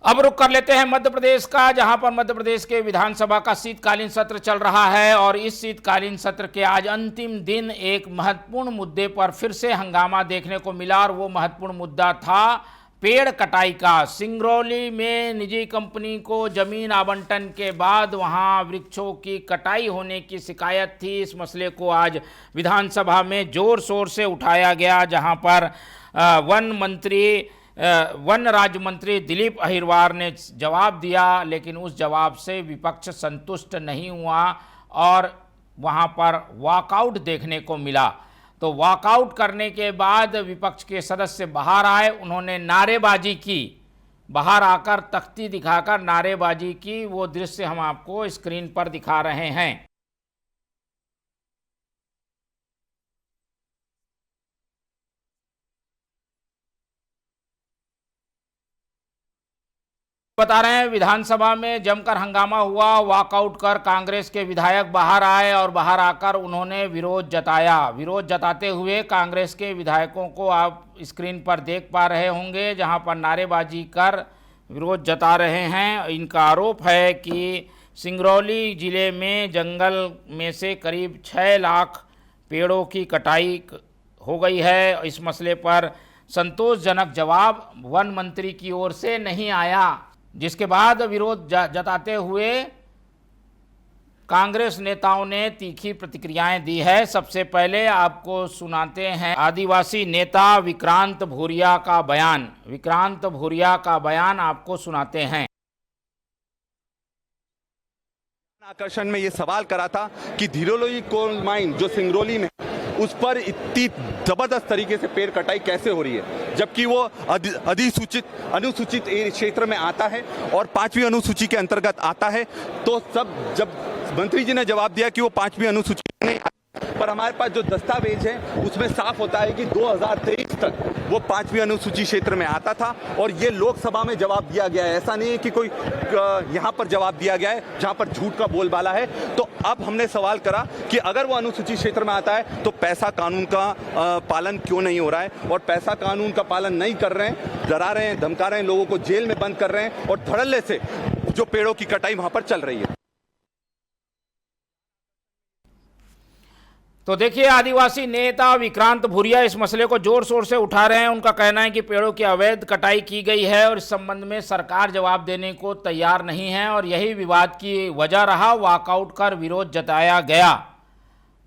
अब रुक कर लेते हैं मध्य प्रदेश का, जहां पर मध्य प्रदेश के विधानसभा का शीतकालीन सत्र चल रहा है और इस शीतकालीन सत्र के आज अंतिम दिन एक महत्वपूर्ण मुद्दे पर फिर से हंगामा देखने को मिला और वो महत्वपूर्ण मुद्दा था पेड़ कटाई का। सिंगरौली में निजी कंपनी को जमीन आवंटन के बाद वहां वृक्षों की कटाई होने की शिकायत थी। इस मसले को आज विधानसभा में जोर शोर से उठाया गया, जहां पर वन राज्य मंत्री दिलीप अहिरवार ने जवाब दिया, लेकिन उस जवाब से विपक्ष संतुष्ट नहीं हुआ और वहां पर वॉकआउट देखने को मिला। तो वॉकआउट करने के बाद विपक्ष के सदस्य बाहर आए, उन्होंने नारेबाजी की, बाहर आकर तख्ती दिखाकर नारेबाजी की। वो दृश्य हम आपको स्क्रीन पर दिखा रहे हैं। बता रहे हैं विधानसभा में जमकर हंगामा हुआ। वॉकआउट कर कांग्रेस के विधायक बाहर आए और बाहर आकर उन्होंने विरोध जताया। विरोध जताते हुए कांग्रेस के विधायकों को आप स्क्रीन पर देख पा रहे होंगे, जहां पर नारेबाजी कर विरोध जता रहे हैं। इनका आरोप है कि सिंगरौली जिले में जंगल में से करीब 6 लाख पेड़ों की कटाई हो गई है। इस मसले पर संतोषजनक जवाब वन मंत्री की ओर से नहीं आया, जिसके बाद विरोध जताते हुए कांग्रेस नेताओं ने तीखी प्रतिक्रियाएं दी है। सबसे पहले आपको सुनाते हैं आदिवासी नेता विक्रांत भूरिया का बयान। विक्रांत भूरिया का बयान आपको सुनाते हैं। आकर्षण में ये सवाल करा था कि धीरोलोई कोल माइन जो सिंगरौली में, उस पर इतनी जबरदस्त तरीके से पेड़ कटाई कैसे हो रही है, जबकि वो अनुसूचित क्षेत्र में आता है और 5वीं अनुसूची के अंतर्गत आता है। तो जब मंत्री जी ने जवाब दिया कि वो 5वीं अनुसूची नहीं, पर हमारे पास जो दस्तावेज है उसमें साफ होता है कि 2023 तक वो 5वीं अनुसूची क्षेत्र में आता था और ये लोकसभा में जवाब दिया गया है। ऐसा नहीं है कि कोई यहाँ पर जवाब दिया गया है जहाँ पर झूठ का बोलबाला है। तो अब हमने सवाल करा कि अगर वो अनुसूची क्षेत्र में आता है तो पैसा कानून का पालन क्यों नहीं हो रहा है, और पैसा कानून का पालन नहीं कर रहे हैं, डरा रहे हैं, धमका रहे हैं, लोगों को जेल में बंद कर रहे हैं और धड़ल्ले से जो पेड़ों की कटाई वहाँ पर चल रही है। तो देखिए, आदिवासी नेता विक्रांत भूरिया इस मसले को जोर शोर से उठा रहे हैं। उनका कहना है कि पेड़ों की अवैध कटाई की गई है और इस संबंध में सरकार जवाब देने को तैयार नहीं है और यही विवाद की वजह रहा। वॉकआउट कर विरोध जताया गया।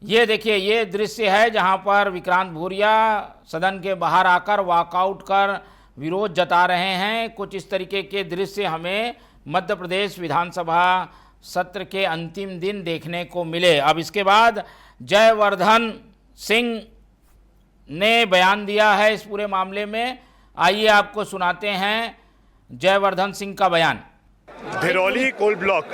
ये देखिए, ये दृश्य है जहां पर विक्रांत भूरिया सदन के बाहर आकर वॉकआउट कर विरोध जता रहे हैं। कुछ इस तरीके के दृश्य हमें मध्य प्रदेश विधानसभा सत्र के अंतिम दिन देखने को मिले। अब इसके बाद जयवर्धन सिंह ने बयान दिया है इस पूरे मामले में। आइए आपको सुनाते हैं जयवर्धन सिंह का बयान। धीरोली कोल ब्लॉक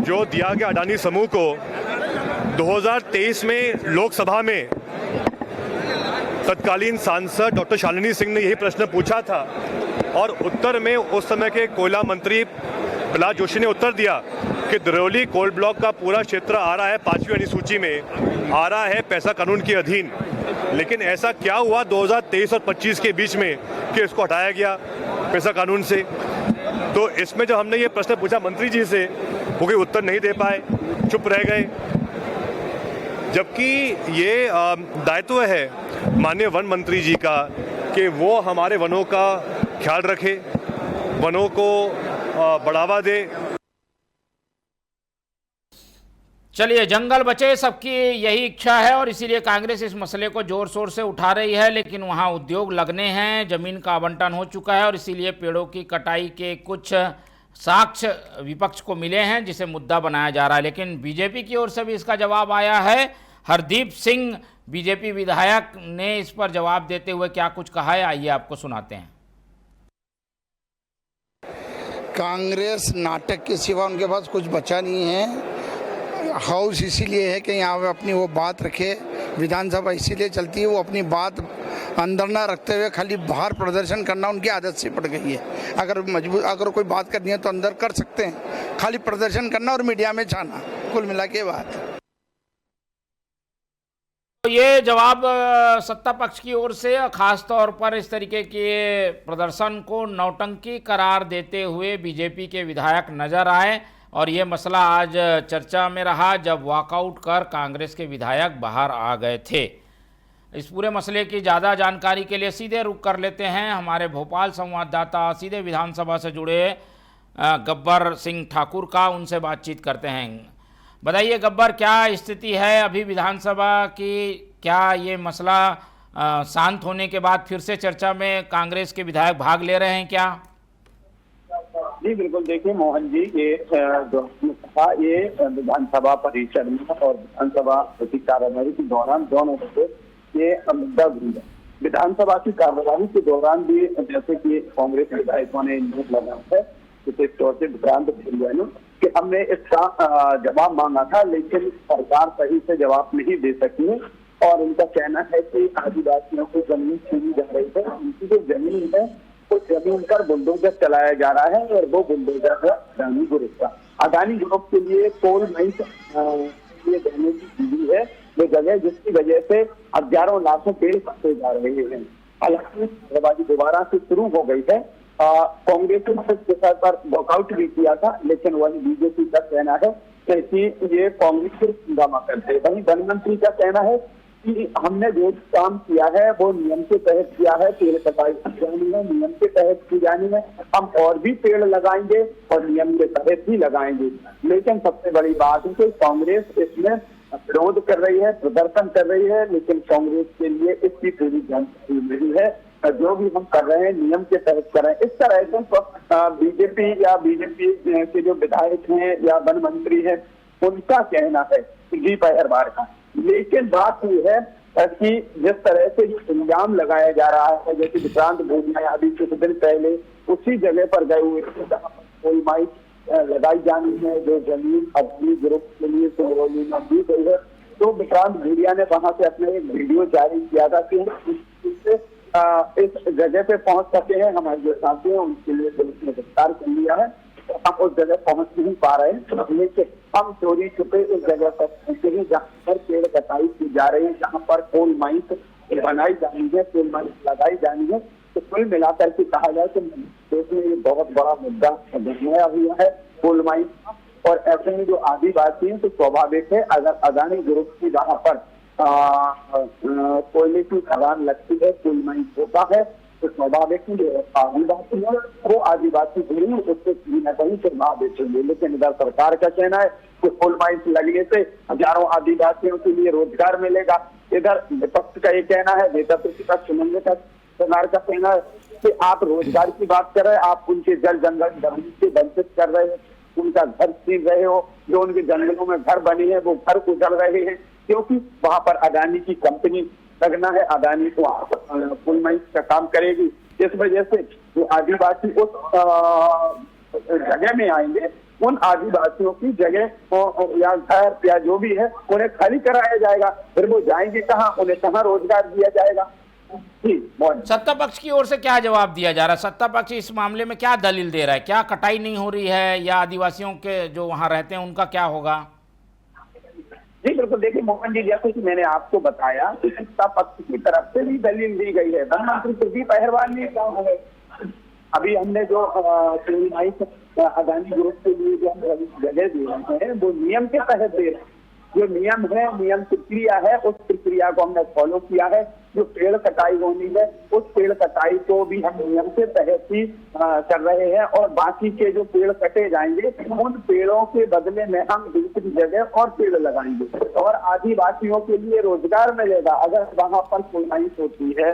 जो दिया गया अडानी समूह को 2023 में लोकसभा में तत्कालीन सांसद डॉक्टर शालिनी सिंह ने यही प्रश्न पूछा था और उत्तर में उस समय के कोयला मंत्री प्रहलाद जोशी ने उत्तर दिया कि धीरोली कोल ब्लॉक का पूरा क्षेत्र आ रहा है 5वीं अनुसूची में, आ रहा है पैसा कानून के अधीन। लेकिन ऐसा क्या हुआ 2023 और 25 के बीच में कि इसको हटाया गया पैसा कानून से? तो इसमें जब हमने ये प्रश्न पूछा मंत्री जी से, वो कोई उत्तर नहीं दे पाए, चुप रह गए। जबकि ये दायित्व है माननीय वन मंत्री जी का कि वो हमारे वनों का ख्याल रखे, वनों को बढ़ावा दे। चलिए, जंगल बचे सबकी यही इच्छा है और इसीलिए कांग्रेस इस मसले को जोर शोर से उठा रही है। लेकिन वहां उद्योग लगने हैं, जमीन का आवंटन हो चुका है और इसीलिए पेड़ों की कटाई के कुछ साक्ष्य विपक्ष को मिले हैं जिसे मुद्दा बनाया जा रहा है। लेकिन बीजेपी की ओर से भी इसका जवाब आया है। हरदीप सिंह बीजेपी विधायक ने इस पर जवाब देते हुए क्या कुछ कहा है, आइए आपको सुनाते हैं। कांग्रेस नाटक के सिवा उनके पास कुछ बचा नहीं है। हाउस इसीलिए है कि यहाँ पे अपनी वो बात रखे, विधानसभा इसीलिए चलती है, वो अपनी बात अंदर ना रखते हुए खाली बाहर प्रदर्शन करना उनकी आदत से पड़ गई है। अगर कोई बात करनी है तो अंदर कर सकते हैं, खाली प्रदर्शन करना और मीडिया में छाना, कुल मिला के बात। ये जवाब सत्ता पक्ष की ओर से खास तौर पर इस तरीके के प्रदर्शन को नौटंकी करार देते हुए बीजेपी के विधायक नजर आए और ये मसला आज चर्चा में रहा जब वॉकआउट कर कांग्रेस के विधायक बाहर आ गए थे। इस पूरे मसले की ज़्यादा जानकारी के लिए सीधे रुख कर लेते हैं हमारे भोपाल संवाददाता, सीधे विधानसभा से जुड़े गब्बर सिंह ठाकुर का, उनसे बातचीत करते हैं। बताइए गब्बर, क्या स्थिति है अभी विधानसभा की? क्या ये मसला शांत होने के बाद फिर से चर्चा में कांग्रेस के विधायक भाग ले रहे हैं क्या? जी बिल्कुल, देखिए मोहन जी, ये विधानसभा परिसर में और विधानसभा की कार्यवाही के दौरान दोनों से ये मुद्दा भी है। विधानसभा की कार्यवाही के दौरान भी जैसे कि कांग्रेस विधायकों ने नोट लगाया है, विशेष तौर से विक्रांत भूरिया ने, कि हमने इसका जवाब मांगा था लेकिन सरकार सही से जवाब नहीं दे सकी है और उनका कहना है कि आदिवासियों को जमीन छीनी जा रही है, उनकी जो जमीन है उस जमीन पर बुलडोजर चलाया जा रहा है और वो बुलडोजर है अदानी ग्रुप का। अदानी ग्रुप के लिए कोल माइंस ये देने की चीज है वो जगह, जिसकी वजह से हजारों लाखों पेड़ काटे जा रहे हैं। हालांकि कार्यवाही दोबारा से शुरू हो गई है। कांग्रेस ने इस विषय पर वॉकआउट भी किया था, लेकिन वही बीजेपी का कहना है कि ये कांग्रेस सिर्फ हंगामा करते हैं। वहीं वन मंत्री का कहना है कि हमने जो काम किया है वो नियम के तहत किया है, पेड़ कटाई की जानी है, नियम के तहत की जानी है, हम और भी पेड़ लगाएंगे और नियम के तहत ही लगाएंगे। लेकिन सबसे बड़ी बात है कि कांग्रेस इसमें विरोध कर रही है, प्रदर्शन कर रही है, लेकिन कांग्रेस के लिए इसकी पूरी जानकारी नहीं है। जो भी हम कर रहे हैं नियम के तहत कर रहे हैं। इस तरह से बीजेपी या बीजेपी के जो विधायक हैं या वन मंत्री हैं उनका कहना है जी पहरवार का। लेकिन बात यह है कि जिस तरह से इल्जाम लगाया जा रहा है, जैसे विक्रांत भूरिया अभी कुछ दिन पहले उसी जगह पर गए हुए थे जहाँ पर कोल माइंस लगाई जानी है, जो जमीन अदानी ग्रुप के लिए सिंगरौली में दी गई है। तो विक्रांत भूरिया ने वहां से अपना एक वीडियो जारी किया था कि इस जगह पे पहुंच सके हैं। हमारे जो साथी हैं उनके लिए पुलिस ने गिरफ्तार कर लिया है। हम उस जगह पहुंच नहीं पा रहे हैं, लेकिन हम चोरी छुपे उस जगह पर पहुंचे हैं जहाँ पर पेड़ कटाई की जा रही है, जहाँ पर कोल माइंस बनाई जानी है, कोल माइंस लगाई जानी है। तो कुल मिलाकर के कहा जाए तो देश में ये बहुत बड़ा मुद्दा बनाया हुआ है कोल माइंस। और ऐसे में जो आदिवासी हैं तो स्वाभाविक है अगर अदानी ग्रुप की जहाँ पर कोयले की खदान लगती है, कोल माइंस होता है, तो स्वाभाविक आदिवासी है वो आदिवासी भूमि उससे कहीं न कहीं चुनाव बेचेंगे। लेकिन इधर सरकार का कहना है कि कोल माइंस लगने से हजारों आदिवासियों के लिए रोजगार मिलेगा। इधर विपक्ष का ये कहना है, नेता प्रतिपक्ष सरकार का कहना है कि आप रोजगार की बात कर रहे हैं, आप उनके जल जंगल जमीन से वंचित कर रहे हैं, उनका घर छीन रहे हो, जो उनके जंगलों में घर बनी है वो घर उजड़ रहे हैं, क्योंकि वहां पर अदानी की कंपनी लगना है, अदानी को कोल माइंस का काम करेगी। इस वजह से जो आदिवासी उस जगह में आएंगे, उन आदिवासियों की जगह या घर या जो भी है उन्हें खाली कराया जाएगा। फिर वो जाएंगे कहाँ, उन्हें कहाँ रोजगार दिया जाएगा? सत्ता पक्ष की ओर से क्या जवाब दिया जा रहा है? सत्ता पक्ष इस मामले में क्या दलील दे रहा है? क्या कटाई नहीं हो रही है या आदिवासियों के जो वहां रहते हैं उनका क्या होगा? जी बिल्कुल, देखिए मोहन जी, जैसे कि मैंने आपको बताया कि सत्ता पक्ष की तरफ से भी दलील दी गई है। वन मंत्री कुलदीप पहरवाल ने कहा है अभी हमने जो अदानी ग्रुप के लिए जो जगह दे रहे हैं वो नियम के तहत दे रहे हैं। जो नियम है, नियम प्रक्रिया है, उस प्रक्रिया को हमने फॉलो किया है। जो पेड़ कटाई होनी है उस पेड़ कटाई को भी हम नियम के तहत ही कर रहे हैं और बाकी के जो पेड़ कटे जाएंगे उन पेड़ों के बदले में हम दूसरी जगह और पेड़ लगाएंगे और आदिवासियों के लिए रोजगार मिलेगा। अगर वहां पर कोल माइंस होती है,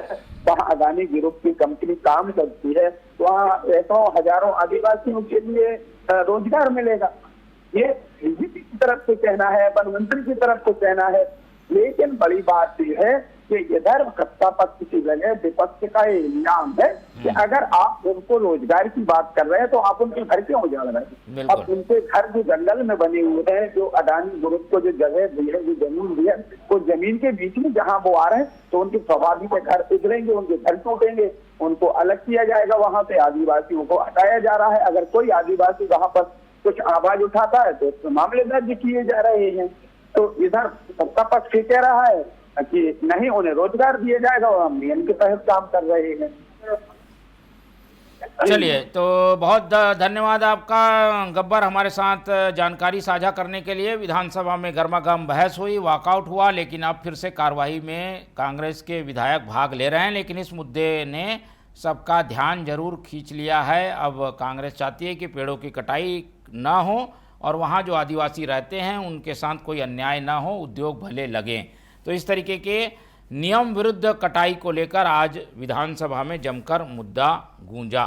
वहाँ अदानी ग्रुप की कंपनी काम करती है, वहाँ ऐसा हजारों आदिवासियों के लिए रोजगार मिलेगा। ये बीजेपी की तरफ से कहना है, वन मंत्री की तरफ से कहना है। लेकिन बड़ी बात यह है कि इधर सत्ता पक्ष की जगह विपक्ष का इल्जाम है कि अगर आप उनको रोजगार की बात कर रहे हैं तो आप उनके घर क्यों उजाड़ रहे हैं? अब उनके घर जो जंगल में बने हुए हैं, जो अदानी ग्रुप को जो जगह दी है, जो जमीन दी है, वो जमीन के बीच में जहाँ वो आ रहे हैं तो उनके स्वाभाविक घर उजड़ेंगे, उनके घर टूटेंगे, उनको अलग किया जाएगा। वहां से आदिवासियों को हटाया जा रहा है। अगर कोई आदिवासी वहां पर कुछ आवाज उठाता है तो मामले दर्ज किए जा रहे हैं। तो इधर सत्ता पक्ष कह रहा है कि नहीं उन्हें रोजगार दिया जाएगा और हम नियम के तहत काम कर रहे हैं। चलिए, तो बहुत धन्यवाद आपका गब्बर, हमारे साथ जानकारी साझा करने के लिए। विधानसभा में गर्मागर्म बहस हुई, वॉकआउट हुआ, लेकिन अब फिर से कार्यवाही में कांग्रेस के विधायक भाग ले रहे हैं, लेकिन इस मुद्दे ने सबका ध्यान जरूर खींच लिया है। अब कांग्रेस चाहती है कि पेड़ों की कटाई ना हो और वहाँ जो आदिवासी रहते हैं उनके साथ कोई अन्याय ना हो, उद्योग भले लगें। तो इस तरीके के नियम विरुद्ध कटाई को लेकर आज विधानसभा में जमकर मुद्दा गूंजा।